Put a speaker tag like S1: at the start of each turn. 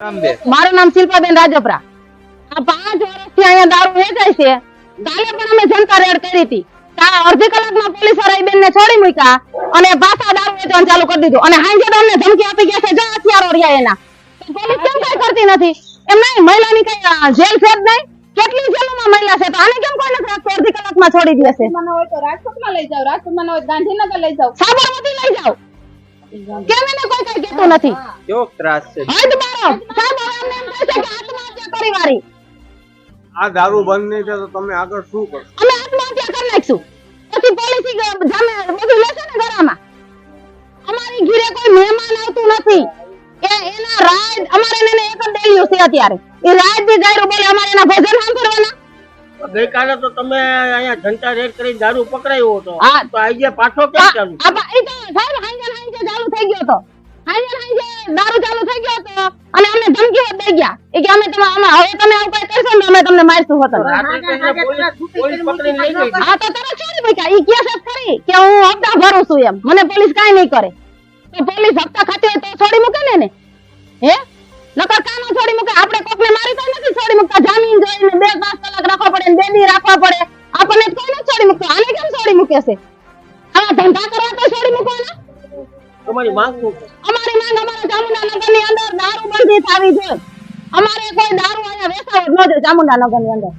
S1: મારું નામ શિલ્પાબેન રાજપરા। આ 5 વર્ષથી અહીંયા દારૂ વેચાય છે। કાલે પણ અમે જનતા રેડ કરી હતી। અડધી કલાકમાં પોલીસ વાળા બેન ને છોડી મૂક્યા અને પાછા દારૂ વેચવાનું ચાલુ કરી દીધું અને હાંજે અમને ધમકી આપી ગયા છે જો હથિયારો રહ્યા એના। પોલીસ કેમ કઈ કરતી નથી? એમ નહીં, મહિલાની કઈ જેલ છે જ નહીં? કેટલી જેલોમાં મહિલા છે તો આને કેમ કોઈ નથી રાખતો? અડધી કલાકમાં છોડી દે છે।
S2: મને હોય તો રાજકોટમાં લઈ જાવ, રાજકોટમાં હોય ગાંધીનગર લઈ જાવ,
S1: સાબરમતી લઈ જાવ, કેમ એને કોઈ કઈ કહેતું નથી?
S3: કેવો ત્રાસ છે?
S1: હદ બારો સાહેબ, અમને એમ કહે છે કે આત્મહત્યા કરી વારી।
S3: આ દારૂ બંધ નહીં થાય તો તમે આગળ શું કરશો?
S1: અમે આત્મહત્યા કરી નાખશું, પછી પોલીસ જામે બધું લેશે ને ઘરમાં। અમારી ઘરે કોઈ મહેમાન આવતું નથી કે એના રાજ અમારે એને એક જ ડેલિયું છે અત્યારે, એ રાજ બી ગાયરો બોલે અમારે એના ભજન સાંભળવાના।
S3: ગઈકાલે તો તમે અહીંયા જનતા રેડ કરી દારૂ પકડાયો હતો,
S1: હા,
S3: તો આજે પાછો કેમ ચાલુ?
S1: એ તો સાહેબ હાંજે ચાલુ થઈ ગયો હતો, હાંજે દારૂ ચાલુ થઈ ગયો હતો અને અમને ધમકીઓ દઈ ગયા કે અમે હવે તમે આવું કઈ કરશો ને અમે તમને મારશું હોતન।
S3: પોલીસ પકડીને લઈ ગઈ।
S1: હા તો તરત છોડી મૂક્યા। ઈ કહે છે ખરી કે હું હપ્તા ભરું છું એમ, મને પોલીસ કાઈ નહીં કરે। તો પોલીસ હપ્તા ખાતી હોય તો છોડી મૂકે ને હે? નકર કાનો છોડી મૂકે? આપણે કોકને મારી તો નથી છોડી મૂકતા, જામીન જોઈને 2-5 કલાક રાખવા પડે ને 2 દી રાખવા પડે, આપણને કોઈ નથી છોડી મૂકતો। આને કેમ છોડી મૂકે છે? આવા ધંધા કરવા તો છોડી મૂકવાના।
S3: તમારી માંગ શું છે?
S1: અમારી માંગ અમારા ચામુંડાનગરની અંદર દારૂ બંધી થવી જોઈએ। અમારે કોઈ દારૂ અહીંયા વેચાવો જ ન જોઈએ ચામુંડાનગરની અંદર।